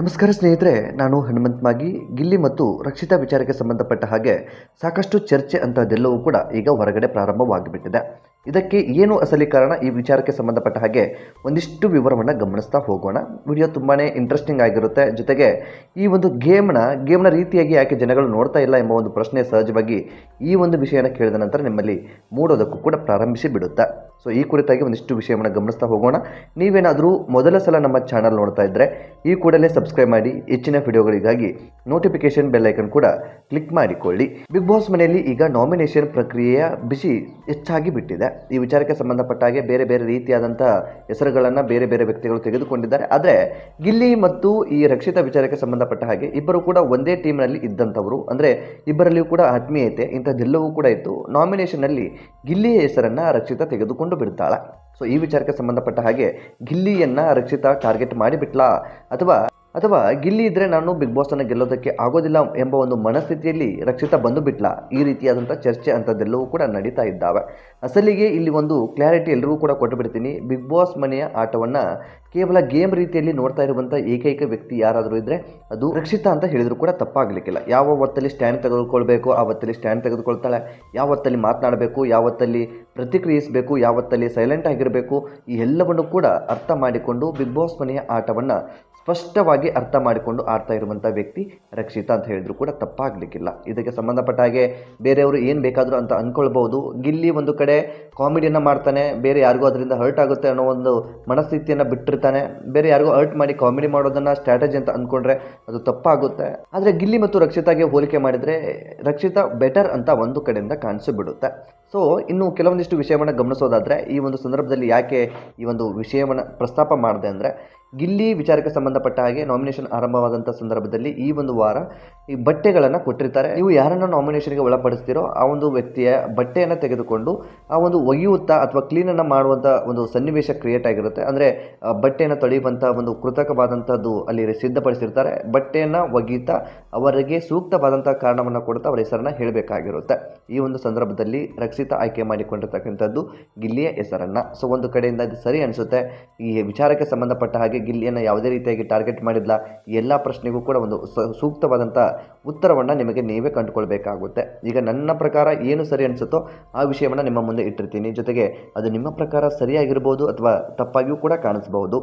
ನಮಸ್ಕಾರ ಸ್ನೇಹಿತರೆ, ನಾನು ಹನುಮಂತ್ ಮಾಗಿ. ಗಿಲ್ಲಿ ಮತ್ತು ರಕ್ಷಿತಾ ವಿಚಾರಕ್ಕೆ ಸಂಬಂಧಪಟ್ಟ ಹಾಗೆ ಸಾಕಷ್ಟು ಚರ್ಚೆ ಅಂಥದ್ದೆಲ್ಲವೂ ಕೂಡ ಈಗ ಹೊರಗಡೆ ಪ್ರಾರಂಭವಾಗಿಬಿಟ್ಟಿದೆ. ಇದಕ್ಕೆ ಏನು ಅಸಲಿ ಕಾರಣ, ಈ ವಿಚಾರಕ್ಕೆ ಸಂಬಂಧಪಟ್ಟ ಹಾಗೆ ಒಂದಿಷ್ಟು ವಿವರವನ್ನು ಗಮನಿಸ್ತಾ ಹೋಗೋಣ. ವಿಡಿಯೋ ತುಂಬಾ ಇಂಟ್ರೆಸ್ಟಿಂಗ್ ಆಗಿರುತ್ತೆ. ಜೊತೆಗೆ ಈ ಒಂದು ಗೇಮ್ನ ರೀತಿಯಾಗಿ ಯಾಕೆ ಜನಗಳು ನೋಡ್ತಾ ಇಲ್ಲ ಎಂಬ ಒಂದು ಪ್ರಶ್ನೆ ಸಹಜವಾಗಿ ಈ ಒಂದು ವಿಷಯನ ಕೇಳಿದ ನಂತರ ನಿಮ್ಮಲ್ಲಿ ಮೂಡೋದಕ್ಕೂ ಕೂಡ ಪ್ರಾರಂಭಿಸಿ ಬಿಡುತ್ತೆ. ಸೊ ಈ ಕುರಿತಾಗಿ ಒಂದಿಷ್ಟು ವಿಷಯವನ್ನು ಗಮನಿಸ್ತಾ ಹೋಗೋಣ. ನೀವೇನಾದರೂ ಮೊದಲ ಸಲ ನಮ್ಮ ಚಾನಲ್ ನೋಡ್ತಾ ಇದ್ದರೆ ಈ ಕೂಡಲೇ ಸಬ್ಸ್ಕ್ರೈಬ್ ಮಾಡಿ. ಹೆಚ್ಚಿನ ವಿಡಿಯೋಗಳಿಗಾಗಿ ನೋಟಿಫಿಕೇಶನ್ ಬೆಲ್ ಐಕನ್ ಕೂಡ ಕ್ಲಿಕ್ ಮಾಡಿಕೊಳ್ಳಿ. ಬಿಗ್ ಬಾಸ್ ಮನೆಯಲ್ಲಿ ಈಗ ನಾಮಿನೇಷನ್ ಪ್ರಕ್ರಿಯೆಯ ಬಿಸಿ ಹೆಚ್ಚಾಗಿ ಬಿಟ್ಟಿದೆ. ಈ ವಿಚಾರಕ್ಕೆ ಸಂಬಂಧಪಟ್ಟ ಹಾಗೆ ಬೇರೆ ಬೇರೆ ರೀತಿಯಾದಂಥ ಹೆಸರುಗಳನ್ನು ಬೇರೆ ಬೇರೆ ವ್ಯಕ್ತಿಗಳು ತೆಗೆದುಕೊಂಡಿದ್ದಾರೆ. ಆದರೆ ಗಿಲ್ಲಿ ಮತ್ತು ಈ ರಕ್ಷಿತಾ ವಿಚಾರಕ್ಕೆ ಸಂಬಂಧಪಟ್ಟ ಹಾಗೆ ಇಬ್ಬರು ಕೂಡ ಒಂದೇ ಟೀಮ್ನಲ್ಲಿ ಇದ್ದಂಥವರು, ಅಂದರೆ ಇಬ್ಬರಲ್ಲಿಯೂ ಕೂಡ ಆತ್ಮೀಯತೆ ಇಂಥದ್ದೆಲ್ಲವೂ ಕೂಡ ಇತ್ತು. ನಾಮಿನೇಷನ್ನಲ್ಲಿ ಗಿಲ್ಲಿಯ ಹೆಸರನ್ನು ರಕ್ಷಿತಾ ತೆಗೆದುಕೊಂಡು ಬಿಡ್ತಾಳೆ. ಸೊ ಈ ವಿಚಾರಕ್ಕೆ ಸಂಬಂಧಪಟ್ಟ ಹಾಗೆ ಗಿಲ್ಲಿಯನ್ನು ರಕ್ಷಿತಾ ಟಾರ್ಗೆಟ್ ಮಾಡಿಬಿಟ್ಲಾ, ಅಥವಾ ಗಿಲ್ಲಿ ಇದ್ದರೆ ನಾನು ಬಿಗ್ ಬಾಸನ್ನು ಗೆಲ್ಲೋದಕ್ಕೆ ಆಗೋದಿಲ್ಲ ಎಂಬ ಒಂದು ಮನಸ್ಥಿತಿಯಲ್ಲಿ ರಕ್ಷಿತಾ ಬಂದು ಬಿಟ್ಲ. ಈ ರೀತಿಯಾದಂಥ ಚರ್ಚೆ ಅಂಥದ್ದೆಲ್ಲವೂ ಕೂಡ ನಡೀತಾ ಇದ್ದಾವೆ. ಅಸಲಿಗೆ ಇಲ್ಲಿ ಒಂದು ಕ್ಲಾರಿಟಿ ಎಲ್ಲರಿಗೂ ಕೂಡ ಕೊಟ್ಟು ಬಿಡ್ತೀನಿ. ಬಿಗ್ ಬಾಸ್ ಮನೆಯ ಆಟವನ್ನು ಕೇವಲ ಗೇಮ್ ರೀತಿಯಲ್ಲಿ ನೋಡ್ತಾ ಇರುವಂಥ ಏಕೈಕ ವ್ಯಕ್ತಿ ಯಾರಾದರೂ ಇದ್ದರೆ ಅದು ರಕ್ಷಿತಾ ಅಂತ ಹೇಳಿದರೂ ಕೂಡ ತಪ್ಪಾಗಲಿಕ್ಕಿಲ್ಲ. ಯಾವ ಹೊತ್ತಲ್ಲಿ ಸ್ಟ್ಯಾಂಡ್ ತೆಗೆದುಕೊಳ್ಬೇಕು ಆ ಹೊತ್ತಲ್ಲಿ ಸ್ಟ್ಯಾಂಡ್ ತೆಗೆದುಕೊಳ್ತಾಳೆ, ಯಾವ ಹೊತ್ತಲ್ಲಿ ಮಾತನಾಡಬೇಕು, ಯಾವ ಹೊತ್ತಲ್ಲಿ ಪ್ರತಿಕ್ರಿಯಿಸಬೇಕು, ಯಾವ ಹೊತ್ತಲ್ಲಿ ಸೈಲೆಂಟ್ ಆಗಿರಬೇಕು, ಈ ಎಲ್ಲವನ್ನು ಕೂಡ ಅರ್ಥ ಮಾಡಿಕೊಂಡು ಬಿಗ್ ಬಾಸ್ ಮನೆಯ ಆಟವನ್ನು ಸ್ಪಷ್ಟವಾಗಿ ಅರ್ಥ ಮಾಡಿಕೊಂಡು ಆಡ್ತಾ ಇರುವಂಥ ವ್ಯಕ್ತಿ ರಕ್ಷಿತಾ ಅಂತ ಹೇಳಿದ್ರು ಕೂಡ ತಪ್ಪಾಗಲಿಕ್ಕಿಲ್ಲ. ಇದಕ್ಕೆ ಸಂಬಂಧಪಟ್ಟ ಹಾಗೆ ಬೇರೆಯವರು ಏನು ಬೇಕಾದರೂ ಅಂತ ಅಂದ್ಕೊಳ್ಬೋದು. ಗಿಲ್ಲಿ ಒಂದು ಕಡೆ ಕಾಮಿಡಿಯನ್ನು ಮಾಡ್ತಾನೆ, ಬೇರೆ ಯಾರಿಗೂ ಅದರಿಂದ ಹರ್ಟ್ ಆಗುತ್ತೆ ಅನ್ನೋ ಒಂದು ಮನಸ್ಥಿತಿಯನ್ನು ಬಿಟ್ಟಿರ್ತಾನೆ. ಬೇರೆ ಯಾರಿಗೂ ಹರ್ಟ್ ಮಾಡಿ ಕಾಮಿಡಿ ಮಾಡೋದನ್ನು ಸ್ಟ್ರಾಟಜಿ ಅಂತ ಅಂದ್ಕೊಂಡ್ರೆ ಅದು ತಪ್ಪಾಗುತ್ತೆ. ಆದರೆ ಗಿಲ್ಲಿ ಮತ್ತು ರಕ್ಷಿತಾಗೆ ಹೋಲಿಕೆ ಮಾಡಿದರೆ ರಕ್ಷಿತಾ ಬೆಟರ್ ಅಂತ ಒಂದು ಕಡೆಯಿಂದ ಕಾಣಿಸಿಬಿಡುತ್ತೆ. ಸೊ ಇನ್ನು ಕೆಲವೊಂದಿಷ್ಟು ವಿಷಯವನ್ನು ಗಮನಿಸೋದಾದರೆ ಈ ಒಂದು ಸಂದರ್ಭದಲ್ಲಿ ಯಾಕೆ ಈ ಒಂದು ವಿಷಯವನ್ನು ಪ್ರಸ್ತಾಪ ಮಾಡಿದೆ ಅಂದರೆ, ಗಿಲ್ಲಿ ವಿಚಾರಕ್ಕೆ ಸಂಬಂಧಪಟ್ಟ ಹಾಗೆ ನಾಮಿನೇಷನ್ ಆರಂಭವಾದಂಥ ಸಂದರ್ಭದಲ್ಲಿ ಈ ಒಂದು ವಾರ ಈ ಬಟ್ಟೆಗಳನ್ನು ಕೊಟ್ಟಿರ್ತಾರೆ. ನೀವು ಯಾರನ್ನು ನಾಮಿನೇಷನ್ಗೆ ಒಳಪಡಿಸ್ತೀರೋ ಆ ಒಂದು ವ್ಯಕ್ತಿಯ ಬಟ್ಟೆಯನ್ನು ತೆಗೆದುಕೊಂಡು ಆ ಒಂದು ಒಗೆಯುತ್ತಾ ಅಥವಾ ಕ್ಲೀನನ್ನು ಮಾಡುವಂಥ ಒಂದು ಸನ್ನಿವೇಶ ಕ್ರಿಯೇಟ್ ಆಗಿರುತ್ತೆ. ಅಂದರೆ ಬಟ್ಟೆಯನ್ನು ತೊಳೆಯುವಂಥ ಒಂದು ಕೃತಕವಾದಂಥದ್ದು ಅಲ್ಲಿ ಸಿದ್ಧಪಡಿಸಿರ್ತಾರೆ. ಬಟ್ಟೆಯನ್ನು ಒಗೆಯುತ್ತಾ ಅವರಿಗೆ ಸೂಕ್ತವಾದಂಥ ಕಾರಣವನ್ನು ಕೊಡ್ತಾ ಅವರ ಹೆಸರನ್ನು ಹೇಳಬೇಕಾಗಿರುತ್ತೆ. ಈ ಒಂದು ಸಂದರ್ಭದಲ್ಲಿ ರಕ್ಷಿತಾ ಆಯ್ಕೆ ಮಾಡಿಕೊಂಡಿರ್ತಕ್ಕಂಥದ್ದು ಗಿಲ್ಲಿಯ ಹೆಸರನ್ನು. ಸೊ ಒಂದು ಕಡೆಯಿಂದ ಅದು ಸರಿ ಅನಿಸುತ್ತೆ. ಈ ವಿಚಾರಕ್ಕೆ ಸಂಬಂಧಪಟ್ಟ ಹಾಗೆ ಗಿಲ್ಲಿಯನ್ನು ಯಾವುದೇ ರೀತಿಯಾಗಿ ಟಾರ್ಗೆಟ್ ಮಾಡಿಲ್ಲ. ಈ ಎಲ್ಲ ಪ್ರಶ್ನೆಗೂ ಕೂಡ ಒಂದು ಸೂಕ್ತವಾದಂಥ ಉತ್ತರವನ್ನು ನಿಮಗೆ ನೀವೇ ಕಂಡುಕೊಳ್ಬೇಕಾಗುತ್ತೆ. ಈಗ ನನ್ನ ಪ್ರಕಾರ ಏನು ಸರಿ ಅನಿಸುತ್ತೋ ಆ ವಿಷಯವನ್ನು ನಿಮ್ಮ ಮುಂದೆ ಇಟ್ಟಿರ್ತೀನಿ. ಜೊತೆಗೆ ಅದು ನಿಮ್ಮ ಪ್ರಕಾರ ಸರಿಯಾಗಿರ್ಬೋದು ಅಥವಾ ತಪ್ಪಾಗಿಯೂ ಕೂಡ ಕಾಣಿಸ್ಬಹುದು.